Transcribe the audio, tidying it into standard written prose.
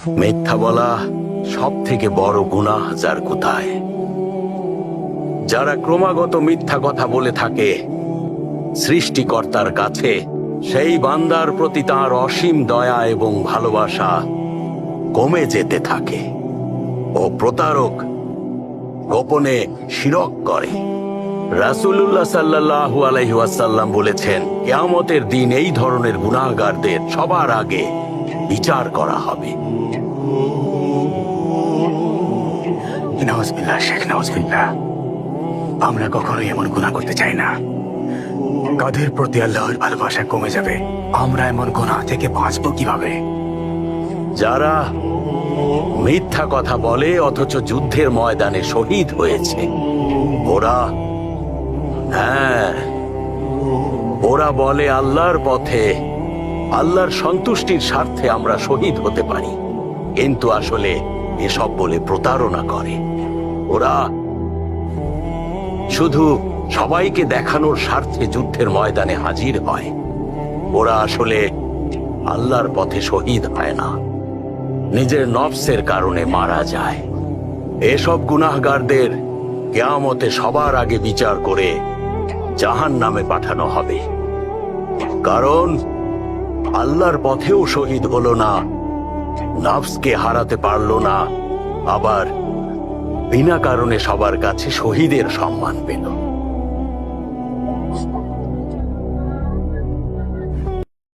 মিথ্যা বলা সব থেকে বড় গুনাহ যার কোথায়। যারা ক্রমাগত মিথ্যা কথা বলে থাকে, সৃষ্টিকর্তার কাছে সেই বান্দার প্রতি তাঁর অসীম দয়া এবং ভালোবাসা কমে যেতে থাকে। ও প্রতারক গোপনে শিরক করে। রাসূলুল্লাহ সাল্লাল্লাহু আলাইহি ওয়াসাল্লাম বলেছেন, কিয়ামতের দিন এই ধরনের গুনাহগারদের সবার আগে বিচার করা হবে। নাউজুবিল্লাহ, শেখ নাউজুবিল্লাহ। আমরা কখনোই এমন গুনাহ করতে চাই না। কাদের প্রতি আল্লাহর ভালোবাসা কমে যাবে, আমরা এমন গুনাহ থেকে বাঁচবো কিভাবে? যারা মিথ্যা কথা বলে অথচ যুদ্ধের ময়দানে শহীদ হয়েছে, ওরা বলে আল্লাহর পথে, আল্লাহর সন্তুষ্টির স্বার্থে আমরা শহীদ হতে পারি, কিন্তু আসলে এসব বলে প্রতারণা করে। ওরা শুধু সবাইকে দেখানোর স্বার্থে যুদ্ধের ময়দানে হাজির হয়। ওরা আসলে আল্লাহর পথে শহীদ হয় না, নিজের নফসের কারণে মারা যায়। এসব গুনাহগারদের কিয়ামতে সবার আগে বিচার করে জাহান্নামে পাঠানো হবে। কারণ আল্লাহর পথেও শহীদ হলো না, নফসকে হারাতে পারলো না, আবার বিনা কারণে সবার কাছে শহীদের সম্মান পেল।